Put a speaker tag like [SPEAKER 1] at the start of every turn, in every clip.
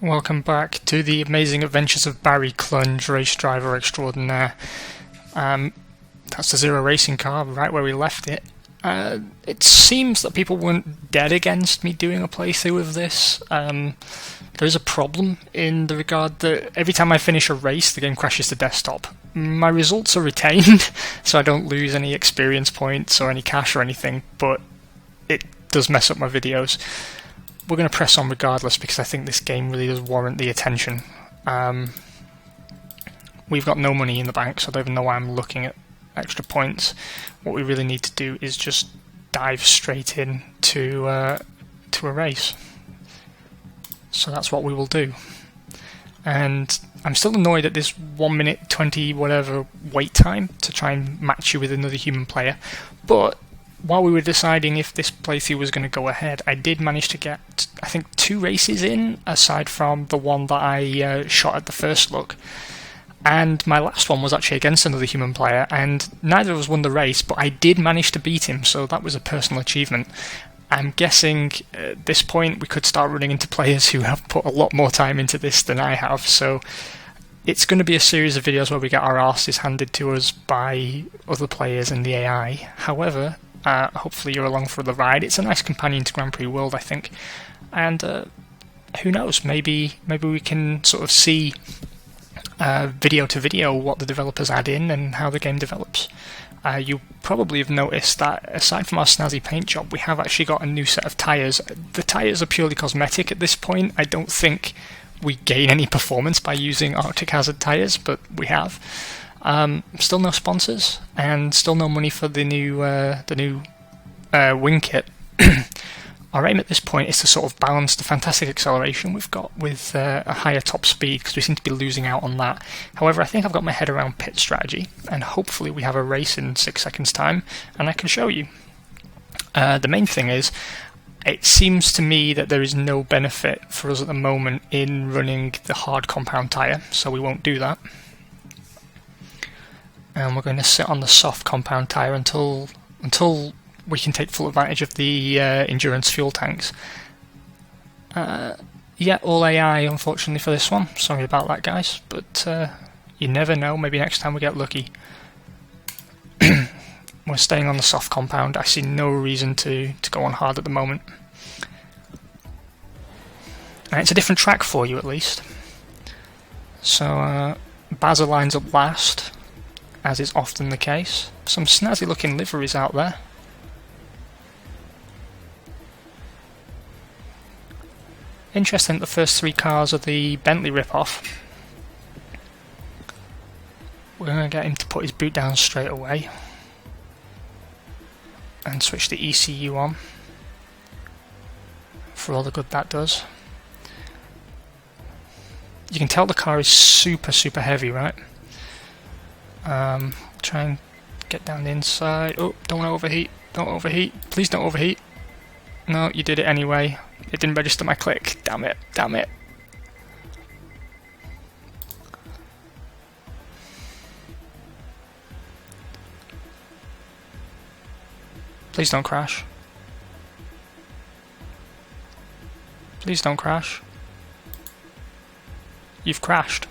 [SPEAKER 1] Welcome back to the amazing adventures of Barry Clunge, race driver extraordinaire. That's the Zero Racing car, right where we left it. It seems that people weren't dead against me doing a playthrough of this. There's a problem in the regard that every time I finish a race, the game crashes to desktop. My results are retained, so I don't lose any experience points or any cash or anything, but it does mess up my videos. We're going to press on regardless because I think this game really does warrant the attention. We've got no money in the bank, so I don't even know why I'm looking at extra points. What we really need to do is just dive straight in to a race. So that's what we will do. And I'm still annoyed at this 1 minute 20 whatever wait time to try and match you with another human player, but while we were deciding if this playthrough was going to go ahead, I did manage to get, I think, 2 races in, aside from the one that I shot at the first look. And my last one was actually against another human player, and neither of us won the race, but I did manage to beat him, so that was a personal achievement. I'm guessing at this point we could start running into players who have put a lot more time into this than I have, so it's going to be a series of videos where we get our asses handed to us by other players and the AI. However, hopefully you're along for the ride. It's a nice companion to Grand Prix World, I think. And who knows, maybe we can sort of see video to video what the developers add in and how the game develops. You probably have noticed that aside from our snazzy paint job, we have actually got a new set of tyres. The tyres are purely cosmetic at this point. I don't think we gain any performance by using Arctic Hazard tyres, but we have. Still no sponsors, and still no money for the new wing kit. Our aim at this point is to sort of balance the fantastic acceleration we've got with a higher top speed, because we seem to be losing out on that. However, I think I've got my head around pit strategy, and hopefully we have a race in 6 seconds time, and I can show you. The main thing is, it seems to me that there is no benefit for us at the moment in running the hard compound tyre, so we won't do that. And we're going to sit on the soft compound tyre until we can take full advantage of the endurance fuel tanks. Yeah, all AI unfortunately for this one. Sorry about that, guys, but you never know, maybe next time we get lucky. We're staying on the soft compound. I see no reason to go on hard at the moment. And it's a different track for you at least. So Bazza lines up last, as is often the case. Some snazzy looking liveries out there. Interesting, the first 3 cars are the Bentley rip-off. We're going to get him to put his boot down straight away and switch the ECU on for all the good that does. You can tell the car is super heavy, right? Try and get down the inside. Oh, don't overheat. Don't overheat. Please don't overheat. No, you did it anyway. It didn't register my click. Damn it. Damn it. Please don't crash. Please don't crash. You've crashed.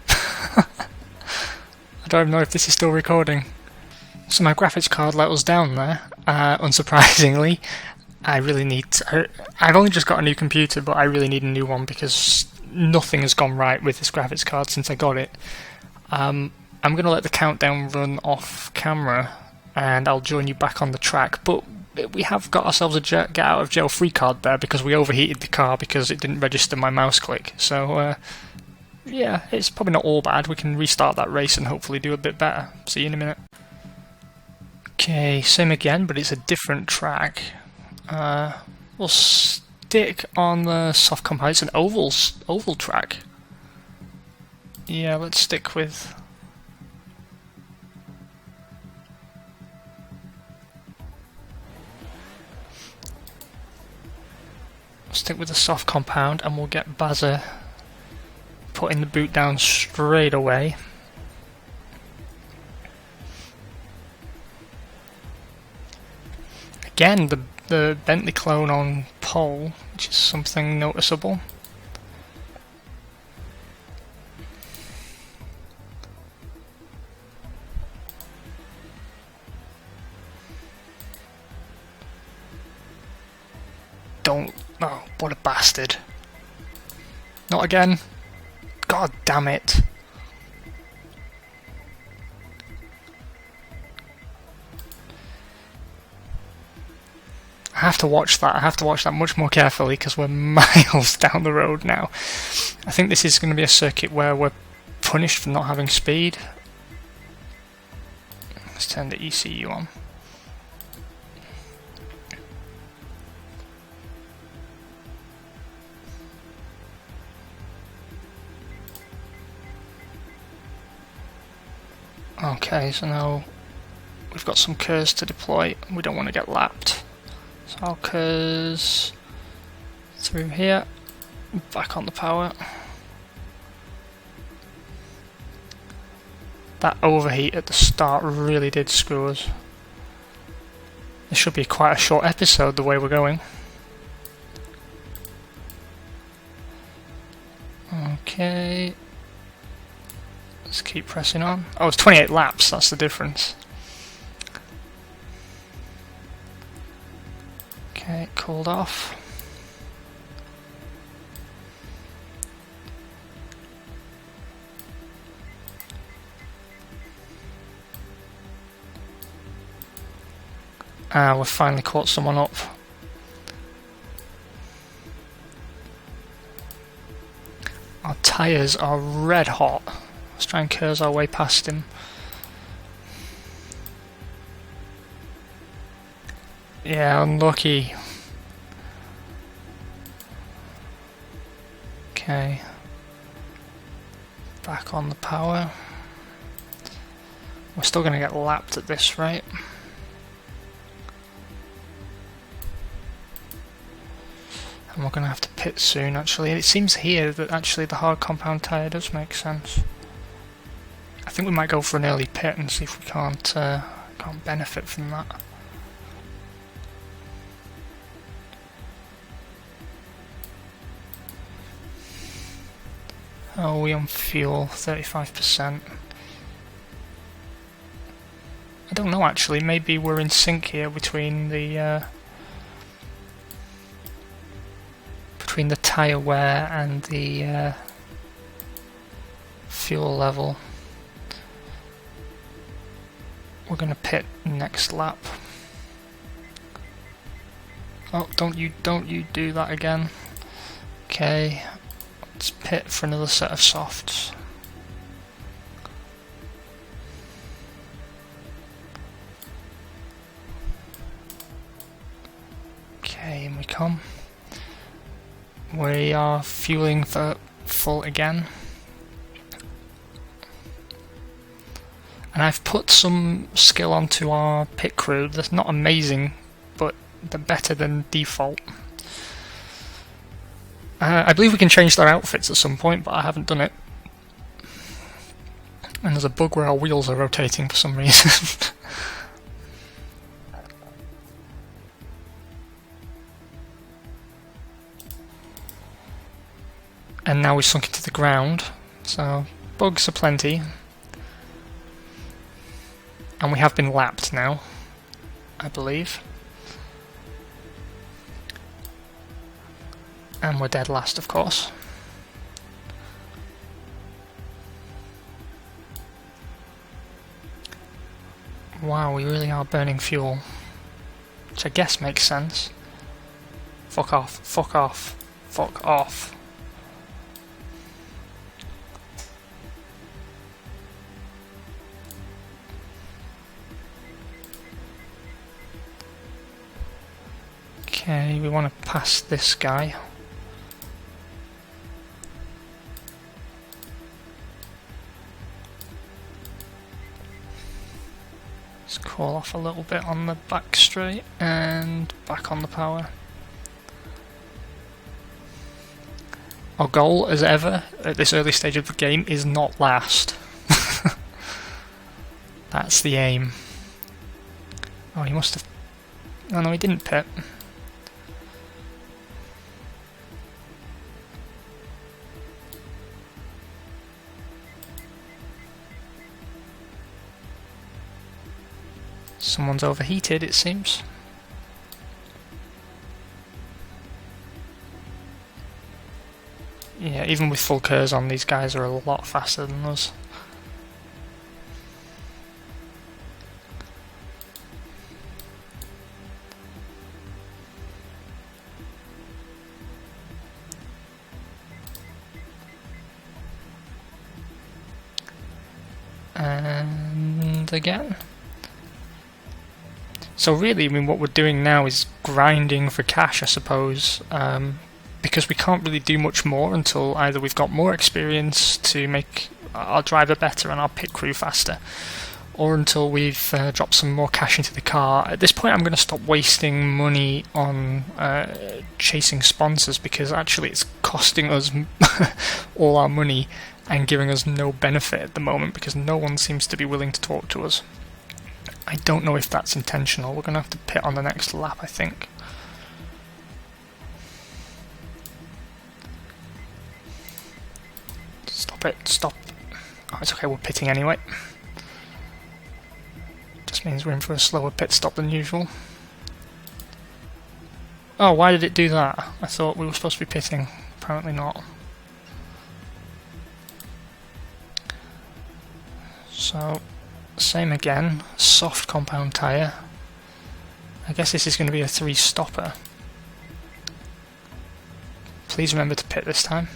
[SPEAKER 1] I don't even know if this is still recording. So my graphics card let us down there, unsurprisingly. I really need to, I've only just got a new computer, but I really need a new one because nothing has gone right with this graphics card since I got it. I'm going to let the countdown run off camera and I'll join you back on the track, but we have got ourselves a get out of jail free card there because we overheated the car because it didn't register my mouse click. So yeah, it's probably not all bad. We can restart that race and hopefully do a bit better. See you in a minute. Okay, same again, but it's a different track. We'll stick on the soft compound. It's an oval track. Yeah, let's stick with... Stick with the soft compound and we'll get Bazza putting the boot down straight away. Again, the Bentley clone on pole, which is something noticeable. bastard. Not again. God damn it. I have to watch that. I have to watch that much more carefully because we're miles down the road now. I think this is going to be a circuit where we're punished for not having speed. Let's turn the ECU on. Okay, so now we've got some curves to deploy. We don't want to get lapped. So I'll curves through here, back on the power. That overheat at the start really did screw us. This should be quite a short episode the way we're going. Okay. Let's keep pressing on. Oh, it's 28 laps, that's the difference. Okay, cooled off. Ah, we've finally caught someone up. Our tyres are red hot. Let's try and curse our way past him. Yeah, unlucky. Okay. Back on the power. We're still going to get lapped at this rate. And we're going to have to pit soon, actually. It seems here that actually the hard compound tyre does make sense. I think we might go for an early pit and see if we can't benefit from that. Oh, we on fuel, 35%. I don't know actually, maybe we're in sync here between the tyre wear and the fuel level. We're gonna pit next lap. Oh, don't you do that again. Okay, let's pit for another set of softs. Okay, in we come. We are fueling for full again. And I've put some skill onto our pit crew. That's not amazing, but they're better than default. I believe we can change their outfits at some point, but I haven't done it. And there's a bug where our wheels are rotating for some reason. And now we've sunk into the ground, so bugs are plenty. And we have been lapped now, I believe. And we're dead last, of course. Wow, we really are burning fuel. Which I guess makes sense. Fuck off, fuck off, fuck off. Okay, we want to pass this guy. Let's call off a little bit on the back straight and back on the power. Our goal, as ever, at this early stage of the game is not last. That's the aim. Oh, he must have... Oh no, he didn't pit. Someone's overheated, it seems. Yeah, even with full KERS on, these guys are a lot faster than us. And again. So really, I mean, what we're doing now is grinding for cash, I suppose, because we can't really do much more until either we've got more experience to make our driver better and our pit crew faster, or until we've dropped some more cash into the car. At this point, I'm going to stop wasting money on chasing sponsors, because actually it's costing us all our money and giving us no benefit at the moment, because no one seems to be willing to talk to us. I don't know if that's intentional. We're going to have to pit on the next lap, I think. Stop it, stop. Oh, it's okay, we're pitting anyway. Just means we're in for a slower pit stop than usual. Oh, why did it do that? I thought we were supposed to be pitting. Apparently not. So, same again, soft compound tyre. I guess this is going to be a 3-stopper. Please remember to pit this time.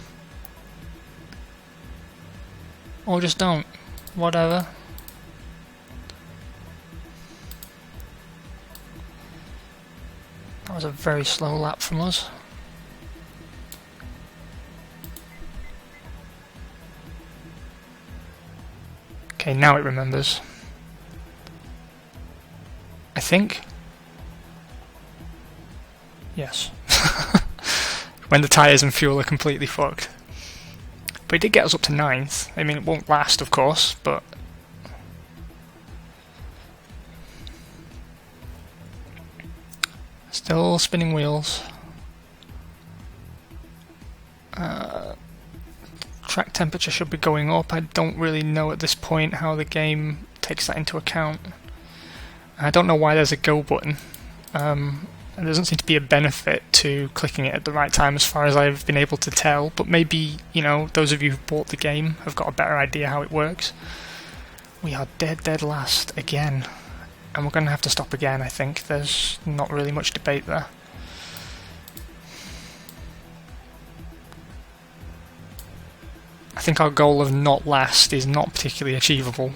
[SPEAKER 1] Or just don't. Whatever. That was a very slow lap from us. Okay, now it remembers. I think. Yes. When the tyres and fuel are completely fucked. But it did get us up to 9th. I mean, it won't last, of course, but... Still spinning wheels. Track temperature should be going up. I don't really know at this point how the game takes that into account. I don't know why there's a go button. There doesn't seem to be a benefit to clicking it at the right time as far as I've been able to tell, but maybe, you know, those of you who've bought the game have got a better idea how it works. We are dead last again, and we're going to have to stop again, I think. There's not really much debate there. I think our goal of not last is not particularly achievable.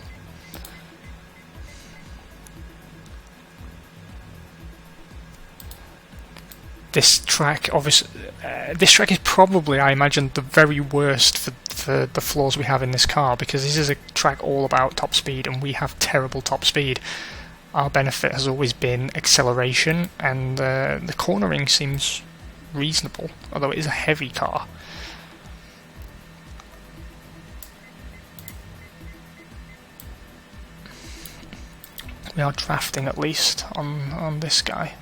[SPEAKER 1] This track, obviously, this track is probably, I imagine, the very worst for the flaws we have in this car, because this is a track all about top speed, and we have terrible top speed. Our benefit has always been acceleration, and the cornering seems reasonable, although it is a heavy car. We are drafting at least on this guy.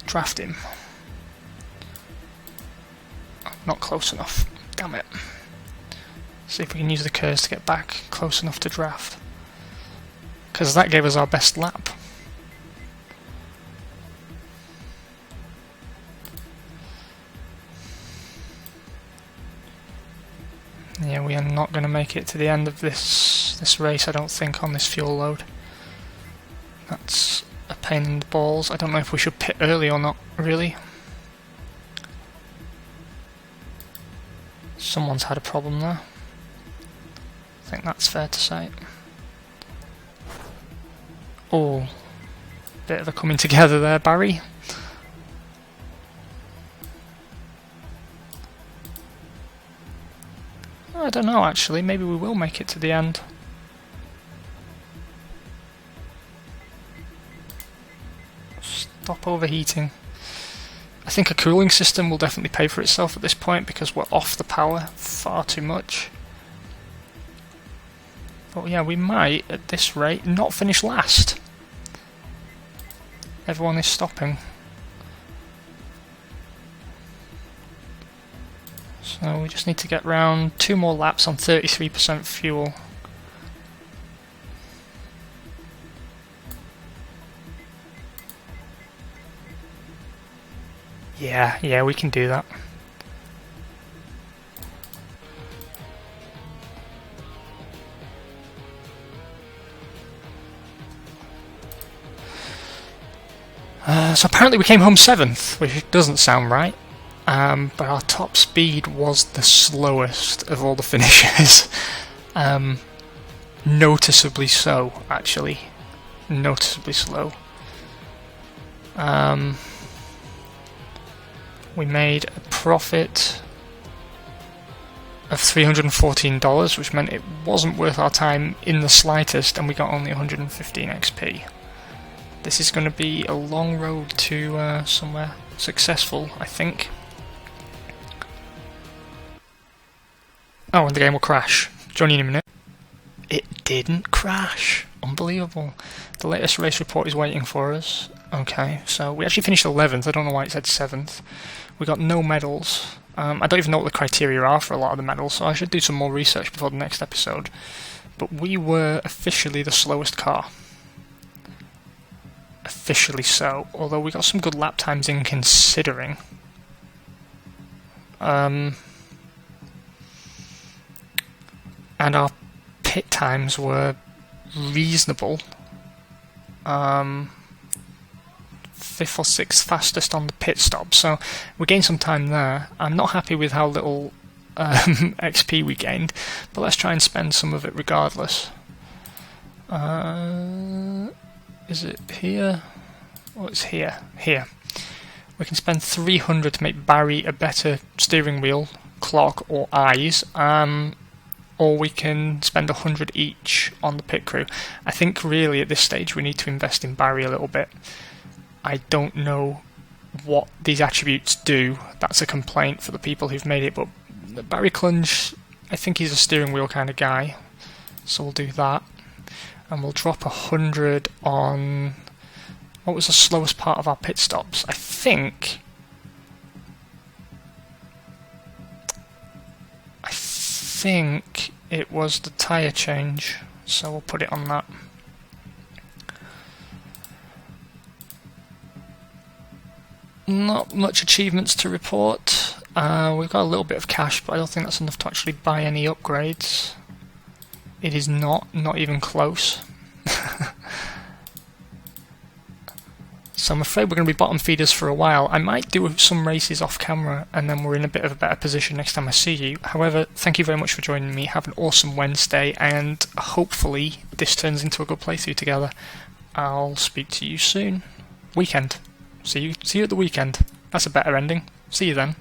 [SPEAKER 1] Draft him. Not close enough. Damn it. See if we can use the KERS to get back close enough to draft. Because that gave us our best lap. Yeah, we are not going to make it to the end of this race, I don't think, on this fuel load. That's a pain in the balls. I don't know if we should pit early or not, really. Someone's had a problem there. I think that's fair to say. Oh, bit of a coming together there, Barry. I don't know, actually. Maybe we will make it to the end. Stop overheating. I think a cooling system will definitely pay for itself at this point, because we're off the power far too much. But yeah, we might, at this rate, not finish last. Everyone is stopping. So we just need to get round 2 more laps on 33% fuel. Yeah, we can do that. So apparently we came home 7th, which doesn't sound right. But our top speed was the slowest of all the finishers. Noticeably so, actually. Noticeably slow. We made a profit of $314, which meant it wasn't worth our time in the slightest, and we got only 115 XP. This is going to be a long road to somewhere successful, I think. Oh, and the game will crash. Join you in a minute. It didn't crash. Unbelievable. The latest race report is waiting for us. Okay, so we actually finished 11th. I don't know why it said 7th. We got no medals. I don't even know what the criteria are for a lot of the medals, so I should do some more research before the next episode. But we were officially the slowest car. Officially so, although we got some good lap times in considering. And our pit times were reasonable. 5th or 6th fastest on the pit stop, so we gained some time there. I'm not happy with how little XP we gained, but let's try and spend some of it regardless. Is it here? Oh, it's here. Here. We can spend 300 to make Barry a better steering wheel, clock, or eyes. Or we can spend 100 each on the pit crew. I think really at this stage we need to invest in Barry a little bit. I don't know what these attributes do. That's a complaint for the people who've made it, but Barry Clunge, I think he's a steering wheel kind of guy. So we'll do that. And we'll drop 100 on... What was the slowest part of our pit stops? I think it was the tyre change, so we'll put it on that. Not much achievements to report. We've got a little bit of cash, but I don't think that's enough to actually buy any upgrades. It is not even close. So I'm afraid we're going to be bottom feeders for a while. I might do some races off camera and then we're in a bit of a better position next time I see you. However, thank you very much for joining me. Have an awesome Wednesday and hopefully this turns into a good playthrough together. I'll speak to you soon. Weekend. See you at the weekend. That's a better ending. See you then.